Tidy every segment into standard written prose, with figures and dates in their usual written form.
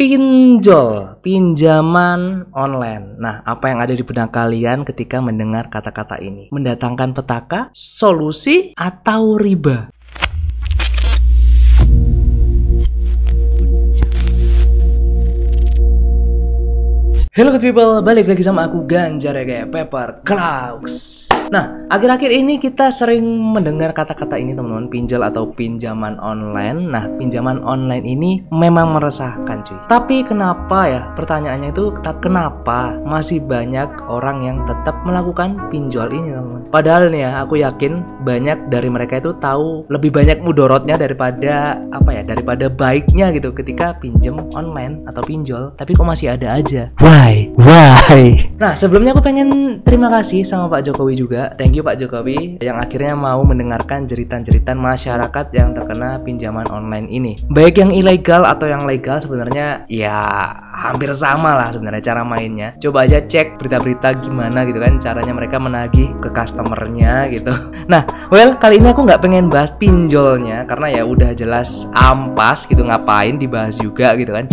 Pinjol, pinjaman online. Nah, apa yang ada di benak kalian ketika mendengar kata-kata ini? Mendatangkan petaka, solusi, atau riba? Hello good people, balik lagi sama aku Ganjar ya kayak Pepper Clouds. Nah, akhir-akhir ini kita sering mendengar kata-kata ini teman-teman, pinjol atau pinjaman online. Nah, pinjaman online ini memang meresahkan cuy. Tapi kenapa ya? Pertanyaannya itu kenapa masih banyak orang yang tetap melakukan pinjol ini teman-teman? Padahal nih ya, aku yakin banyak dari mereka itu tahu lebih banyak mudorotnya daripada daripada baiknya gitu ketika pinjam online atau pinjol. Tapi kok masih ada aja? Why? Nah, sebelumnya aku pengen terima kasih sama Pak Jokowi juga. Thank you Pak Jokowi yang akhirnya mau mendengarkan jeritan-jeritan masyarakat yang terkena pinjaman online ini. Baik yang ilegal atau yang legal sebenarnya ya hampir sama lah sebenarnya cara mainnya. Coba aja cek berita-berita gimana gitu kan caranya mereka menagih ke customernya gitu. Nah, kali ini aku nggak pengen bahas pinjolnya karena ya udah jelas ampas gitu, ngapain dibahas juga gitu kan.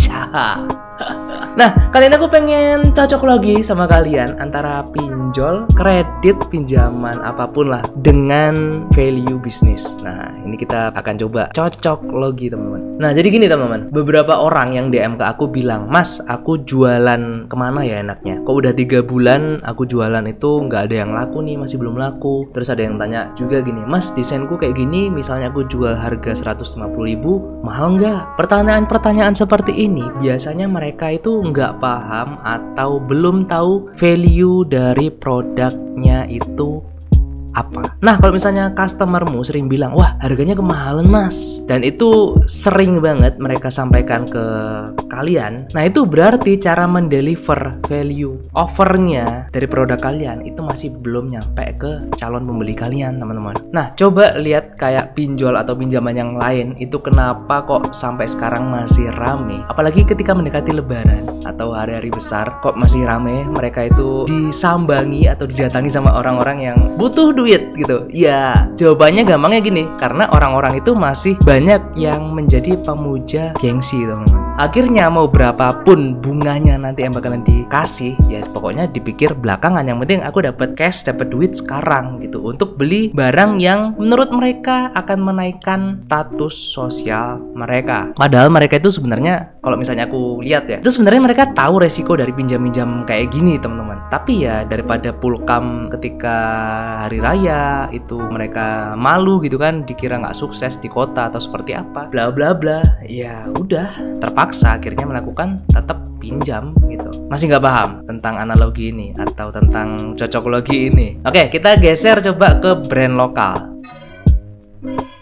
Nah, kali ini aku pengen cocok lagi sama kalian antara pinjol, kredit, pinjaman apapun lah dengan value bisnis. Nah, ini kita akan coba cocok logi teman-teman. Nah, jadi gini teman-teman, beberapa orang yang DM ke aku bilang, "Mas, aku jualan kemana ya enaknya? Kok udah 3 bulan aku jualan itu nggak ada yang laku nih, masih belum laku." Terus ada yang tanya juga gini, "Mas, desainku kayak gini, misalnya aku jual harga 150.000, mahal nggak?" Pertanyaan-pertanyaan seperti ini biasanya mereka itu nggak paham atau belum tahu value dari produknya itu apa. Nah, kalau misalnya customermu sering bilang, "Wah, harganya kemahalan mas," dan itu sering banget mereka sampaikan ke kalian, nah itu berarti cara mendeliver value offernya dari produk kalian itu masih belum nyampe ke calon pembeli kalian teman-teman. Nah, coba lihat kayak pinjol atau pinjaman yang lain itu kenapa kok sampai sekarang masih rame, apalagi ketika mendekati lebaran atau hari-hari besar kok masih rame. Mereka itu disambangi atau didatangi sama orang-orang yang butuh duit gitu. Ya, jawabannya gampangnya gini, karena orang-orang itu masih banyak yang menjadi pemuja gengsi teman-teman. Akhirnya mau berapapun bunganya nanti yang bakalan dikasih, ya pokoknya dipikir belakangan, yang penting aku dapat cash, dapat duit sekarang gitu untuk beli barang yang menurut mereka akan menaikkan status sosial mereka. Padahal mereka itu sebenarnya kalau misalnya aku lihat ya, itu sebenarnya mereka tahu resiko dari pinjam-pinjam kayak gini teman-teman. Tapi ya daripada pulkam ketika hari raya itu mereka malu gitu kan, dikira nggak sukses di kota atau seperti apa, bla bla bla. Ya udah, terpaksa akhirnya melakukan tetap pinjam gitu. Masih nggak paham tentang analogi ini atau tentang cocoklogi ini? Oke, kita geser coba ke brand lokal.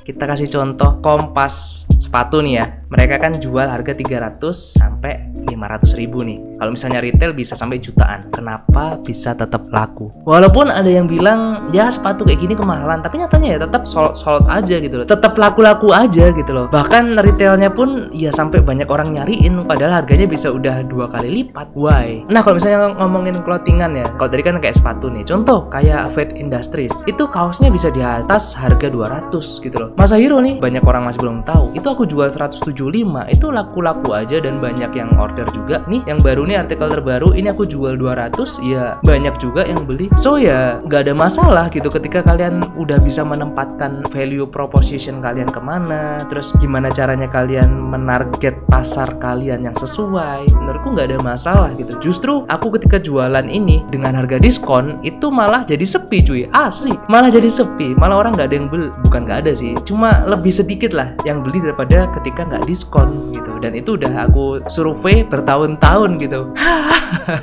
Kita kasih contoh Kompas sepatu nih ya. Mereka kan jual harga 300 sampai 500 ribu nih. Kalau misalnya retail bisa sampai jutaan. Kenapa bisa tetap laku? Walaupun ada yang bilang ya sepatu kayak gini kemahalan, tapi nyatanya ya tetap sold aja gitu loh. Tetap laku-laku aja gitu loh. Bahkan retailnya pun ya sampai banyak orang nyariin, padahal harganya bisa udah 2 kali lipat. Why? Nah, kalau misalnya ngomongin clothingan ya, kalau tadi kan kayak sepatu nih. Contoh kayak Fate Industries, itu kaosnya bisa di atas harga 200 gitu loh. Masahiro nih, banyak orang masih belum tahu. Itu aku jual 175, itu laku-laku aja dan banyak yang order juga. Nih yang baru nih, artikel terbaru ini aku jual 200, ya banyak juga yang beli. So ya nggak ada masalah gitu ketika kalian udah bisa menempatkan value proposition kalian kemana, terus gimana caranya kalian menarget pasar kalian yang sesuai. Menurutku nggak ada masalah gitu. Justru aku ketika jualan ini dengan harga diskon itu malah jadi sepi cuy, asli malah jadi sepi, malah orang nggak ada yang beli. Bukan nggak ada sih, cuma lebih sedikit lah yang beli daripada ketika nggak diskon gitu. Dan itu udah aku survei bertahun-tahun gitu.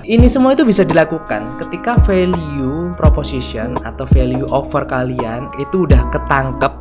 Ini semua itu bisa dilakukan ketika value proposition atau value offer kalian itu udah ketangkep,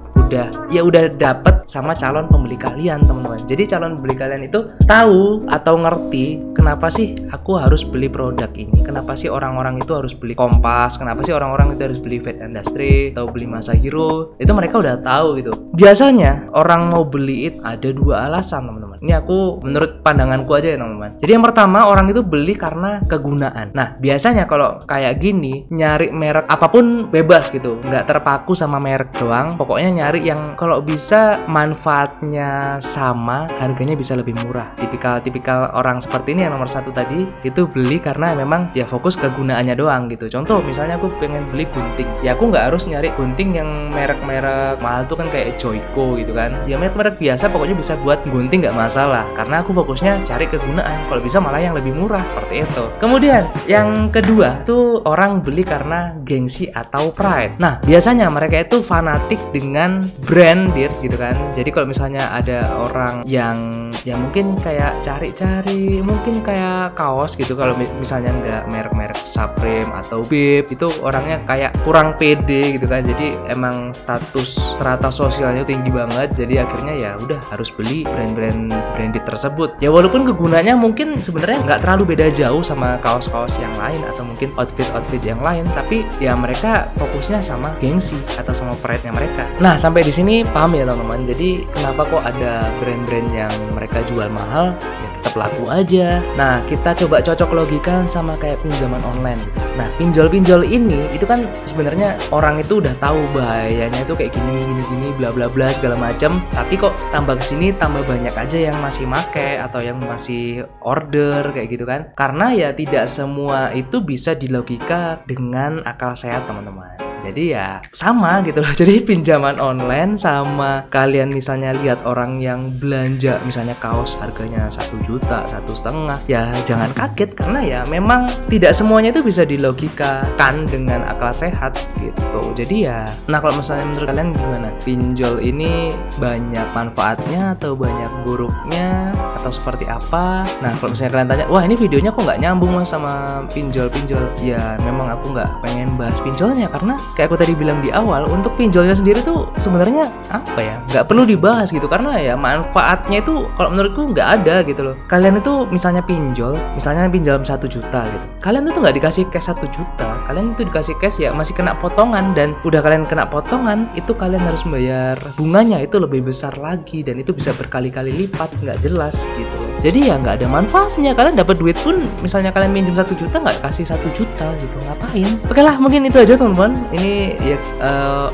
udah dapet sama calon pembeli kalian teman-teman. Jadi calon pembeli kalian itu tahu atau ngerti kenapa sih aku harus beli produk ini, kenapa sih orang-orang itu harus beli Kompas, kenapa sih orang-orang itu harus beli Fate Industry atau beli Masahiro. Itu mereka udah tahu gitu. Biasanya orang mau beli itu ada 2 alasan teman-teman. Ini aku menurut pandanganku aja ya teman-teman. Jadi yang pertama, orang itu beli karena kegunaan. Nah biasanya kalau kayak gini nyari merek apapun bebas gitu, nggak terpaku sama merek doang. Pokoknya nyari yang kalau bisa manfaatnya sama, harganya bisa lebih murah. Tipikal orang seperti ini yang nomor satu tadi itu beli karena memang ya fokus kegunaannya doang gitu. Contoh misalnya aku pengen beli gunting, ya aku nggak harus nyari gunting yang merek-merek mahal tuh kan kayak Joico gitu kan. Ya merek-merek biasa pokoknya bisa buat gunting nggak masalah, karena aku fokusnya cari kegunaan. Kalau bisa malah yang lebih murah seperti itu. Kemudian yang kedua tuh orang beli karena gengsi atau pride. Nah biasanya mereka itu fanatik dengan branded gitu kan. Jadi kalau misalnya ada orang yang ya mungkin kayak cari-cari mungkin kayak kaos gitu, kalau misalnya nggak merek-merek Supreme atau Bib, itu orangnya kayak kurang pede gitu kan. Jadi emang status strata sosialnya tinggi banget, jadi akhirnya ya udah harus beli brand-brand branded tersebut. Ya walaupun kegunaannya mungkin sebenarnya nggak terlalu beda jauh sama kaos-kaos yang lain atau mungkin outfit yang lain, tapi ya mereka fokusnya sama gengsi atau sama pride-nya mereka. Nah sampai di sini paham ya teman-teman. Jadi kenapa kok ada brand-brand yang mereka jual mahal, ya tetap laku aja. Nah kita coba cocok logika sama kayak pinjaman online. Nah pinjol-pinjol ini itu kan sebenarnya orang itu udah tahu bahayanya itu kayak gini bla bla bla segala macam, tapi kok tambah kesini tambah banyak aja yang masih make atau yang masih order kayak gitu kan. Karena ya tidak semua itu bisa dilogika dengan akal sehat teman-teman. Jadi ya sama gitu loh. Jadi pinjaman online sama kalian misalnya lihat orang yang belanja misalnya kaos harganya 1 juta, 1,5, ya jangan kaget karena ya memang tidak semuanya itu bisa dilogikakan dengan akal sehat gitu. Jadi ya, nah kalau misalnya menurut kalian gimana? Pinjol ini banyak manfaatnya atau banyak buruknya atau seperti apa? Nah kalau misalnya kalian tanya, wah ini videonya kok nggak nyambung mas sama pinjol-pinjol, ya memang aku nggak pengen bahas pinjolnya karena kayak aku tadi bilang di awal, untuk pinjolnya sendiri tuh sebenarnya apa ya, nggak perlu dibahas gitu karena ya manfaatnya itu kalau menurutku nggak ada gitu loh. Kalian itu misalnya pinjol, misalnya pinjam 1 juta gitu, kalian itu nggak dikasih cash 1 juta, kalian itu dikasih cash ya masih kena potongan, dan udah kalian kena potongan itu kalian harus membayar bunganya itu lebih besar lagi dan itu bisa berkali-kali lipat, nggak jelas gitu loh. Jadi ya nggak ada manfaatnya. Kalian dapat duit pun misalnya kalian minjem 1 juta nggak kasih 1 juta gitu, ngapain? Oke lah, mungkin itu aja teman-teman. Ini ya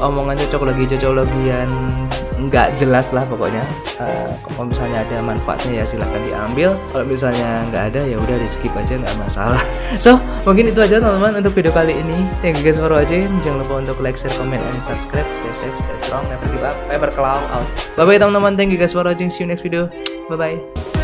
omongan cocokologian nggak jelas lah pokoknya. Kalau misalnya ada manfaatnya ya silahkan diambil, kalau misalnya nggak ada ya udah di skip aja, nggak masalah. So mungkin itu aja teman-teman untuk video kali ini. Thank you guys for watching. Jangan lupa untuk like, share, comment, and subscribe. Stay safe, stay strong, never give up, never cloud out. Bye bye teman-teman. Thank you guys for watching. See you next video. Bye bye.